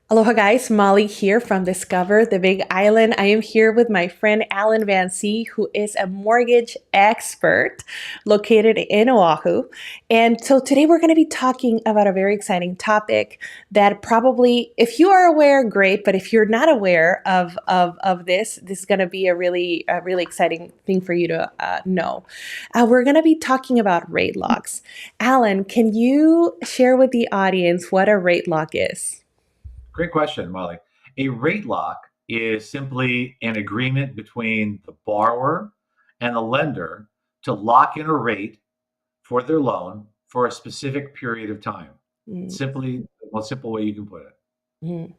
Aloha guys, Molly here from Discover the Big Island. I am here with my friend Alan Van C, who is a mortgage expert located in Oahu. And so today we're going to be talking about a very exciting topic that probably, if you are aware, great. But if you're not aware of this is going to be a really exciting thing for you to know. We're going to be talking about rate locks. Alan, can you share with the audience what a rate lock is? Great question, Molly. A rate lock is simply an agreement between the borrower and the lender to lock in a rate for their loan for a specific period of time. Simply the most simple way you can put it. Mhm.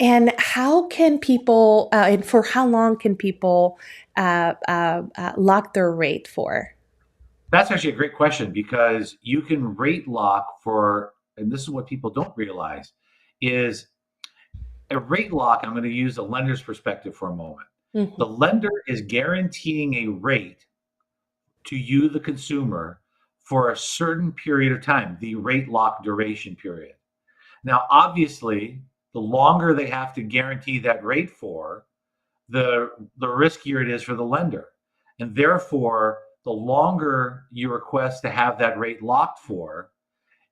And how can people, and for how long can people lock their rate for? That's actually a great question because you can rate lock for, and this is what people don't realize, is a rate lock. I'm going to use the lender's perspective for a moment. The Mhm. lender is guaranteeing a rate to you, the consumer, for a certain period of time, the rate lock duration period. Now, obviously, the longer they have to guarantee that rate for, the riskier it is for the lender. And therefore, the longer you request to have that rate locked for,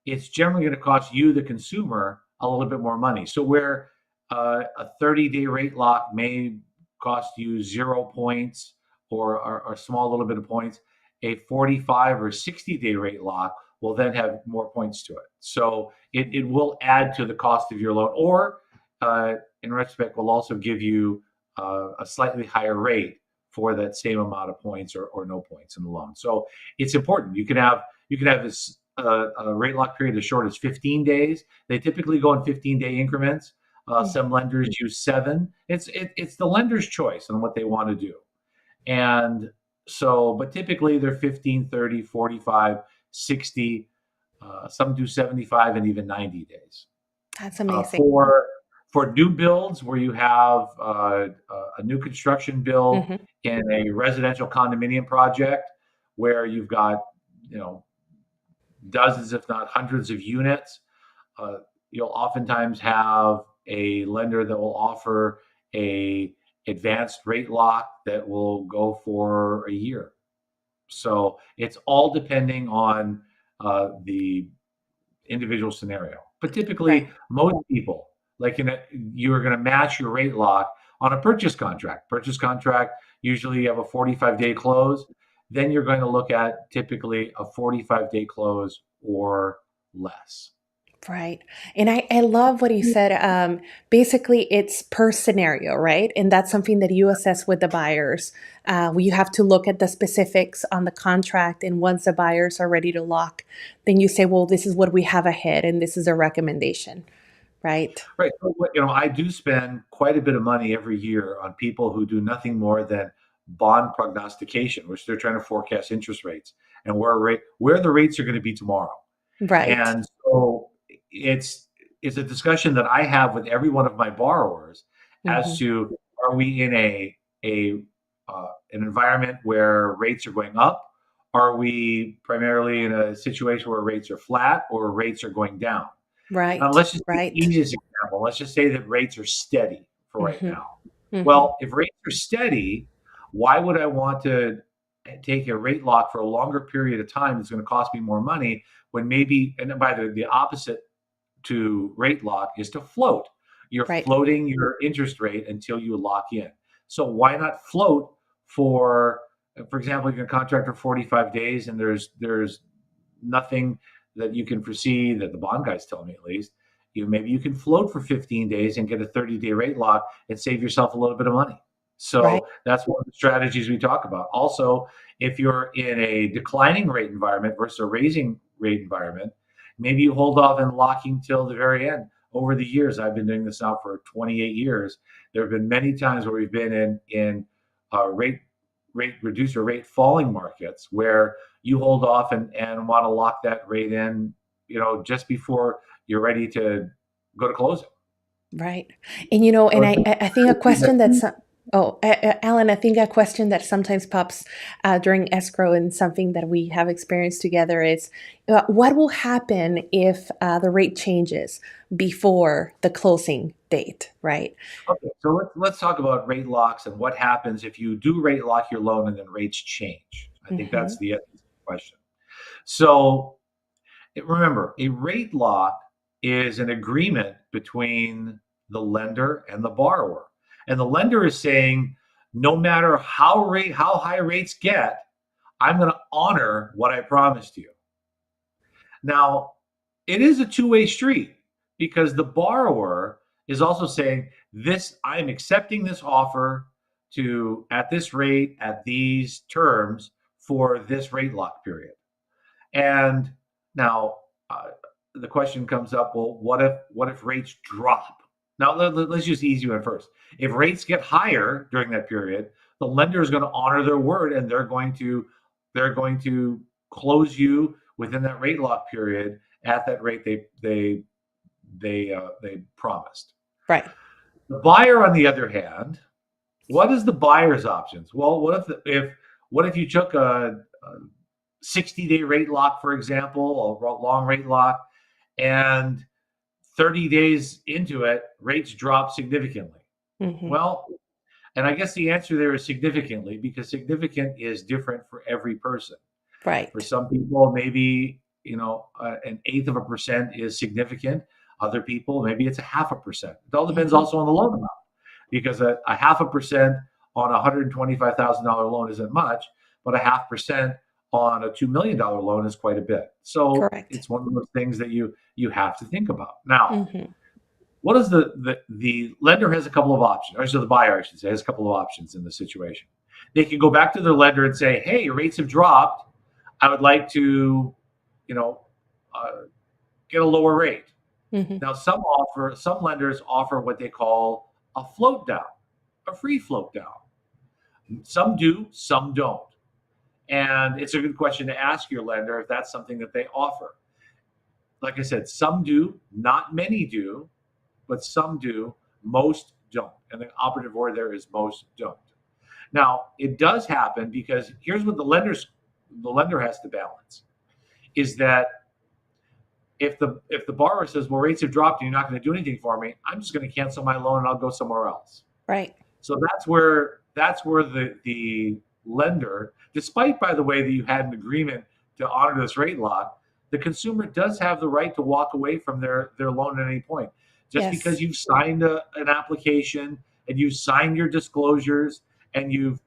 it's generally going to cost you, the consumer, a little bit more money. So, where a 30-day rate lock may cost you 0 points or a small little bit of points, a 45 or 60-day rate lock will then have more points to it. So, it will add to the cost of your loan, or in retrospect, will also give you a slightly higher rate for that same amount of points or no points in the loan. So it's important. You can have this a rate lock period as short as 15 days. They typically go in 15-day increments. Some lenders use seven. It's the lender's choice on what they want to do. And so, but typically they're 15, 30, 45, 60. Some do 75 and even 90 days. That's Uh, amazing. for for new builds where you have a new construction build Hmm. in a residential condominium project where you've got, you know, dozens, if not hundreds of units, uh, you'll oftentimes have a lender that will offer a advanced rate lock that will go for a year. So it's all depending on the individual scenario. But typically, Right. most people, you're going to match your rate lock on a purchase contract. Purchase contract, usually you have a 45-day close. Then you're going to look at typically a 45-day close or less. Right. And I love what you said. Basically, it's per scenario, right? And that's something that you assess with the buyers. You have to look at the specifics on the contract. And once the buyers are ready to lock, then you say, well, this is what we have ahead, and this is a recommendation, right? Right. So, I do spend quite a bit of money every year on people who do nothing more than bond prognostication, which they're trying to forecast interest rates and where the rates are going to be tomorrow. Right. And so it's it's a discussion that I have with every one of my borrowers as Hmm. to, are we in a an environment where rates are going up? Are we primarily in a situation where rates are flat or rates are going down? Right. Let's just take the Right. easiest example. Let's just say that rates are steady for right Hmm. now. Hmm. Well, if rates are steady, why would I want to take a rate lock for a longer period of time that's going to cost me more money when maybe, and then by the opposite to rate lock is to float. You're Right. floating your interest rate until you lock in. So why not float for example, you can contract for 45 days and there's nothing that you can foresee, that the bond guys tell me at least. Maybe you can float for 15 days and get a 30-day rate lock and save yourself a little bit of money. Right. So that's one of the strategies we talk about. Also, if you're in a declining rate environment versus a raising rate environment, maybe you hold off and locking till the very end. Over the years, I've been doing this now for 28 years. There have been many times where we've been in rate reducer rate falling markets where you hold off and want to lock that rate in, just before you're ready to go to closing. Right. And you know, So and it's a I think a strategy question that's that. Oh, Alan, I think a question that sometimes pops during escrow and something that we have experienced together is what will happen if the rate changes before the closing date, right? Okay, so let's talk about rate locks and what happens if you do rate lock your loan and then rates change. I think Hmm. that's the essence of the question. So remember, a rate lock is an agreement between the lender and the borrower. And the lender is saying, no matter how high rates get, I'm going to honor what I promised you. Now, it is a two-way street because the borrower is also saying, this, I'm accepting this offer to at this rate, at these terms for this rate lock period. And now uh, the question comes up, well, what if rates drop? Now let's use the easy one first. If rates get higher during that period, the lender is going to honor their word and they're going to close you within that rate lock period at that rate they promised. Right. The buyer, on the other hand, what is the buyer's options? Well, what if you took a 60-day rate lock, for example, a long rate lock, and 30 days into it, rates drop significantly. Hmm. Well, and I guess the answer there is significantly because significant is different for every person. For Right. some people, maybe an eighth of a percent is significant. Other people, maybe it's a half a percent. It all depends Hmm. also on the loan amount because a half a percent on a $125,000 loan isn't much, but a half percent on a $2 million loan is quite a bit. So Correct. it's one of those things that you have to think about. Now, Hmm. what is the lender has a couple of options, or so the buyer, I should say, has a couple of options in this situation. They can go back to their lender and say, "Hey, rates have dropped. I would like to, you know, uh, get a lower rate." Hmm. Now, some lenders offer what they call a float down, a free float down. Some do, some don't. And it's a good question to ask your lender if that's something that they offer. Like I said, some do, not many do, but some do, most don't. And the operative word there is most don't. Now, it does happen because here's what the lender has to balance is that if the borrower says, well, rates have dropped and you're not going to do anything for me, I'm just going to cancel my loan and I'll go somewhere else. Right. So that's where the lender, despite by the way that you had an agreement to honor this rate lock, the consumer does have the right to walk away from their loan at any point. Just because Yes. you've signed an application and you've signed your disclosures and you've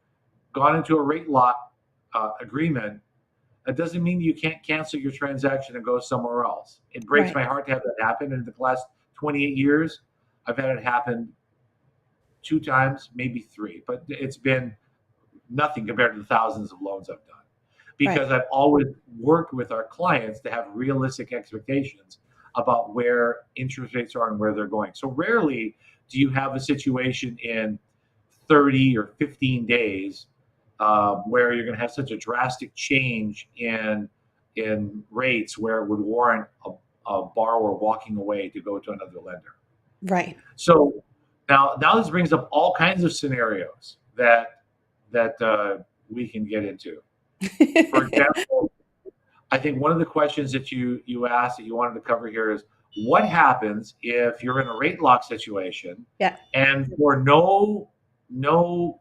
gone into a rate lock agreement, that doesn't mean you can't cancel your transaction and go somewhere else. It breaks Right. my heart to have that happen. In the last 28 years, I've had it happen two times, maybe three, but it's been nothing compared to the thousands of loans I've done because Right. I've always worked with our clients to have realistic expectations about where interest rates are and where they're going. So rarely do you have a situation in 30 or 15 days where you're going to have such a drastic change in rates where it would warrant a borrower walking away to go to another lender. Right. So now this brings up all kinds of scenarios that we can get into. For example, I think one of the questions that you asked that you wanted to cover here is what happens if you're in a rate lock situation Yeah. and for no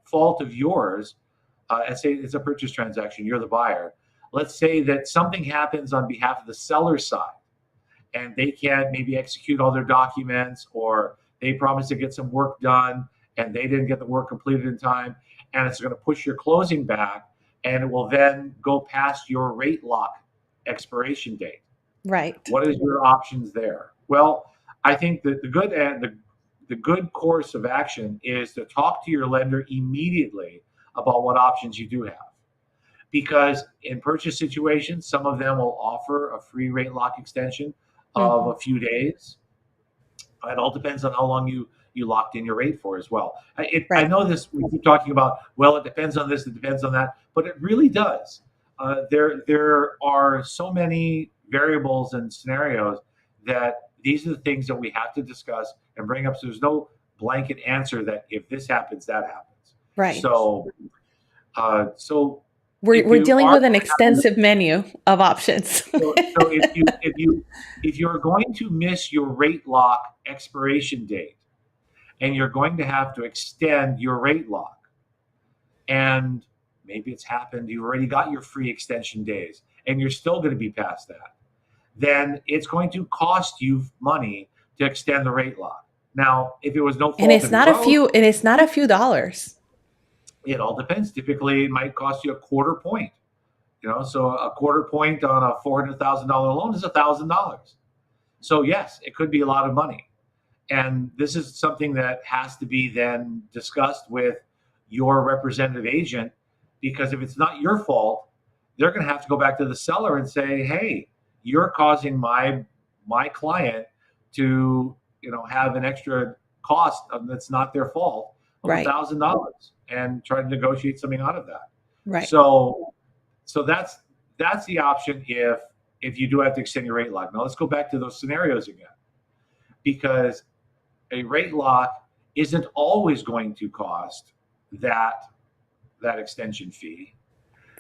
fault of yours, let's say it's a purchase transaction, you're the buyer. Let's say that something happens on behalf of the seller side and they can't maybe execute all their documents or they promised to get some work done and they didn't get the work completed in time and it's going to push your closing back and it will then go past your rate lock expiration date. Right. What is your options there? Well, I think that the good course of action is to talk to your lender immediately about what options you do have because in purchase situations, some of them will offer a free rate lock extension of Hmm. a few days. It all depends on how long you locked in your rate for as well. I Right. know this. We keep talking about well, it depends on this, it depends on that, but it really does. There are so many variables and scenarios that these are the things that we have to discuss and bring up. So there's no blanket answer that if this happens, that happens. Right. So if We're you dealing are with an going to have, extensive menu of options. so if you're going to miss your rate lock expiration date, and you're going to have to extend your rate lock, and maybe it's happened, you've already got your free extension days, and you're still going to be past that, then it's going to cost you money to extend the rate lock. Now, if it was no And fault it's of not your a own, few and it's not a few dollars. it all depends. Typically, it might cost you a quarter point. So a quarter point on a $400,000 loan is $1,000. So yes, it could be a lot of money. And this is something that has to be then discussed with your representative agent, because if it's not your fault, they're going to have to go back to the seller and say, "Hey, you're causing my client to have an extra cost that's not their fault of Right. $1,000," and try to negotiate something out of that. Right. So so that's the option if you do have to extend your rate lock. Now let's go back to those scenarios again, because a rate lock isn't always going to cost that that extension fee,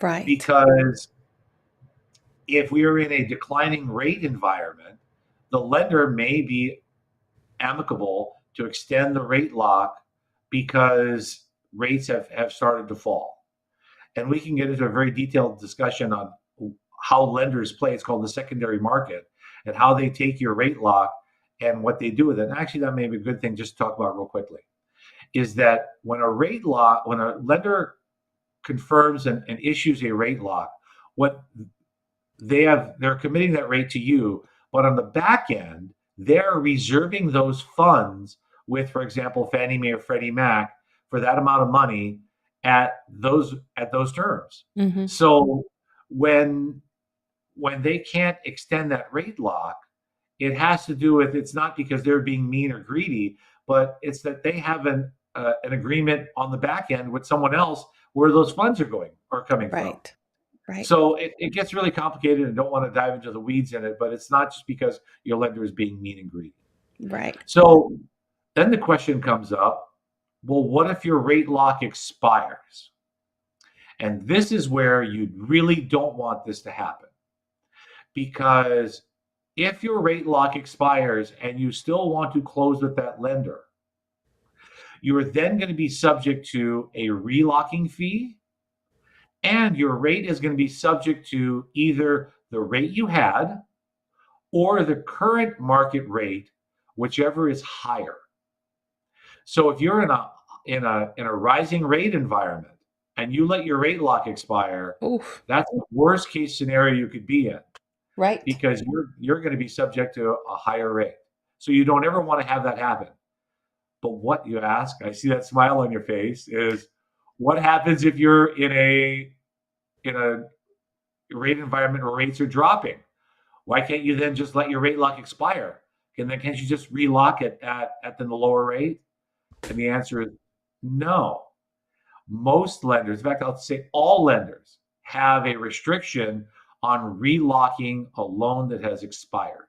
Right. because if we are in a declining rate environment, the lender may be amicable to extend the rate lock because rates have started to fall. And we can get into a very detailed discussion on how lenders play. It's called the secondary market, and how they take your rate lock and what they do with it. And actually, that may be a good thing just to talk about real quickly. Is that when a lender confirms and issues a rate lock, what they're committing that rate to you, but on the back end, they're reserving those funds with, for example, Fannie Mae or Freddie Mac, for that amount of money at those terms. Hmm. So when they can't extend that rate lock, it has to do with, it's not because they're being mean or greedy, but it's that they have an agreement on the back end with someone else where those funds are coming from. Right. Right. So it gets really complicated, and don't want to dive into the weeds in it, but it's not just because your lender is being mean and greedy. Right. So then the question comes up, well, what if your rate lock expires? And this is where you really don't want this to happen, because if your rate lock expires and you still want to close with that lender, you are then going to be subject to a relocking fee, and your rate is going to be subject to either the rate you had or the current market rate, whichever is higher. So if you're in a rising rate environment and you let your rate lock expire, Oof. that's the worst case scenario you could be in, Right. because you're going to be subject to a higher rate. So you don't ever want to have that happen. But what you ask, I see that smile on your face, is what happens if you're in a rate environment where rates are dropping? Why can't you then just let your rate lock expire? And then can't you just relock it at the lower rate? And the answer is no. Most lenders, in fact, I'll say all lenders, have a restriction on relocking a loan that has expired.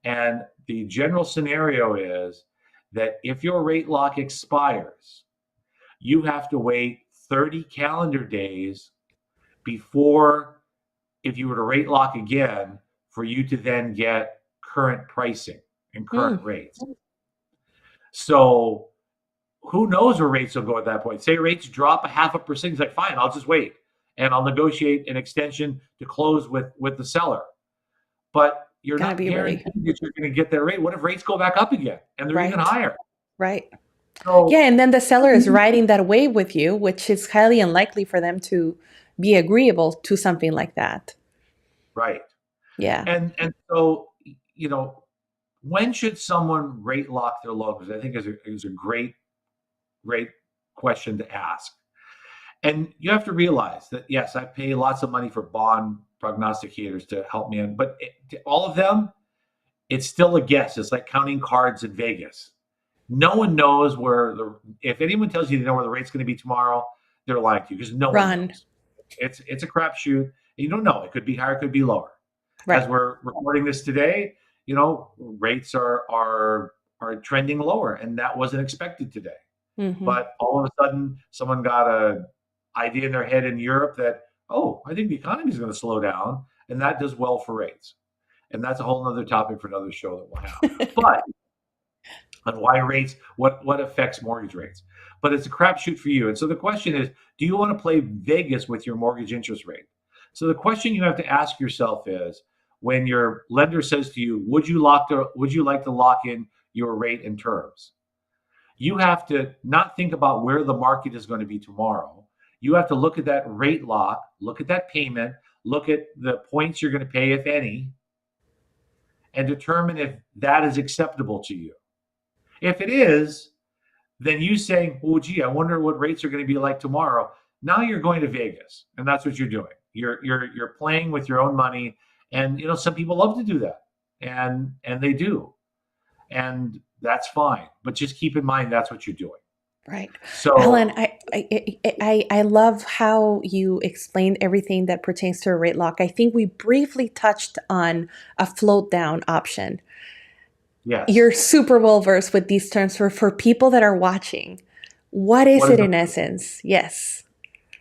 And the general scenario is that if your rate lock expires, you have to wait 30 calendar days before, if you were to rate lock again, for you to then get current pricing and current Mm. rates. So who knows where rates will go at that point? Say rates drop a 0.5%. He's like, fine, I'll just wait and I'll negotiate an extension to close with the seller. But you're Gonna not be really guaranteed that you're going to get that rate. What if rates go back up again and they're even right. higher? Right. Yeah, So and then the seller is riding that wave with you, which is highly unlikely for them to be agreeable to something like that. right, Yeah. and so when should someone rate lock their loan? Because I think is a great question to ask. And you have to realize that, yes, I pay lots of money for bond prognosticators to help me in, but to all of them, it's still a guess. It's like counting cards in Vegas. No one knows if anyone tells you they know where the rate's going to be tomorrow, they're lying to you, because no one Run. knows. It's a crapshoot. You don't know. It could be higher, it could be lower. As Right. we're recording this today, rates are trending lower, and that wasn't expected today. Mm-hmm. But all of a sudden, someone got a idea in their head in Europe that, oh, I think the economy is going to slow down, and that does well for rates. And that's a whole other topic for another show that we'll have. But on why rates, what affects mortgage rates. But it's a crapshoot for you. And so the question is, do you want to play Vegas with your mortgage interest rate? So the question you have to ask yourself is, when your lender says to you, would you like to lock in your rate and terms? You have to not think about where the market is going to be tomorrow. You have to look at that rate lock, look at that payment, look at the points you're going to pay, if any, and determine if that is acceptable to you. If it is, then you saying, "Oh, gee, I wonder what rates are going to be like tomorrow." Now you're going to Vegas, and that's what you're doing. You're playing with your own money, and some people love to do that, and they do, and that's fine. But just keep in mind that's what you're doing. Right. Alan, So I love how you explained everything that pertains to a rate lock. I think we briefly touched on a float down option. yes, You're super well versed with these terms for people that are watching. What is what is it the in essence? Yes.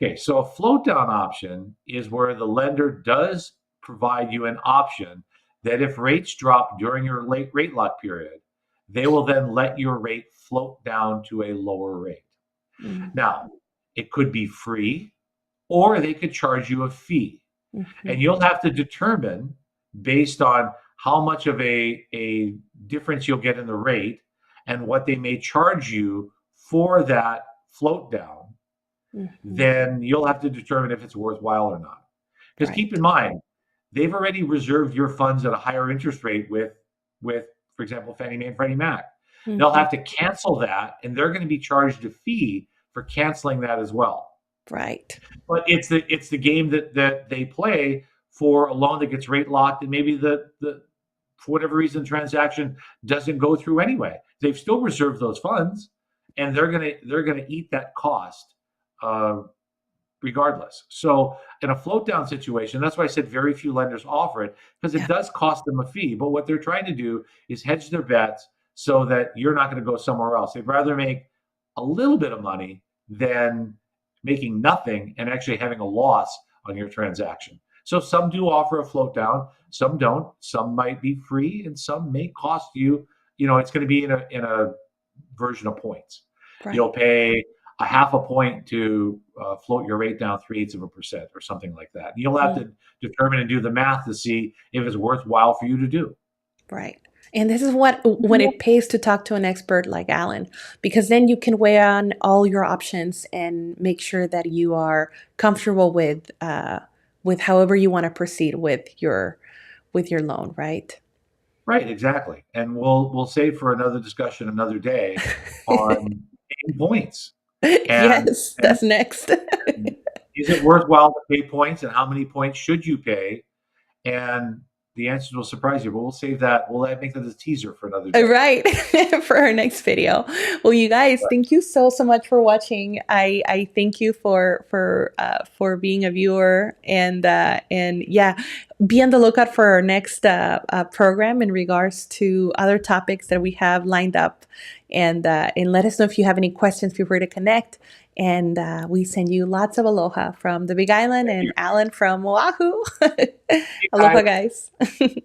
okay? So a float down option is where the lender does provide you an option that if rates drop during your late rate lock period, they will then let your rate float down to a lower rate. Mm-hmm. Now, it could be free or they could charge you a fee. Mm-hmm. And you'll have to determine based on how much of a difference you'll get in the rate and what they may charge you for that float down, Mm-hmm. then you'll have to determine if it's worthwhile or not. Because keep in Right. mind, they've already reserved your funds at a higher interest rate with for example, Fannie Mae and Freddie Mac. They'll Mm-hmm. have to cancel that, and they're going to be charged a fee for canceling that as well. Right. But it's the game that they play for a loan that gets rate locked, and maybe the for whatever reason transaction doesn't go through anyway. They've still reserved those funds, and they're gonna eat that cost uh, regardless. So in a float down situation, that's why I said very few lenders offer it because it Yeah. does cost them a fee. But what they're trying to do is hedge their bets so that you're not going to go somewhere else. They'd rather make a little bit of money than making nothing and actually having a loss on your transaction. So some do offer a float down, some don't. Some might be free, and some may cost you. It's going to be in a version of points. You'll Right. pay a half a point to float your rate down 3/8% or something like that. You'll have Mm. to determine and do the math to see if it's worthwhile for you to do. Right. And this is what when it pays to talk to an expert like Alan, because then you can weigh on all your options and make sure that you are comfortable with however you want to proceed with your loan, right? Right, exactly. And we'll save for another discussion another day on paying points. And Yes, and that's next. and is it worthwhile to pay points, and how many points should you pay? And the answers will surprise you, but we'll save that. We'll make that as a teaser for another day. Right. For our next video. Well, you guys, But thank you so much for watching. I thank you for being a viewer, and yeah, be on the lookout for our next program in regards to other topics that we have lined up, and let us know if you have any questions. Feel free to connect, and we send you lots of aloha from the Big Island thank and you. Alan from Oahu. Hey, Aloha, guys. guys.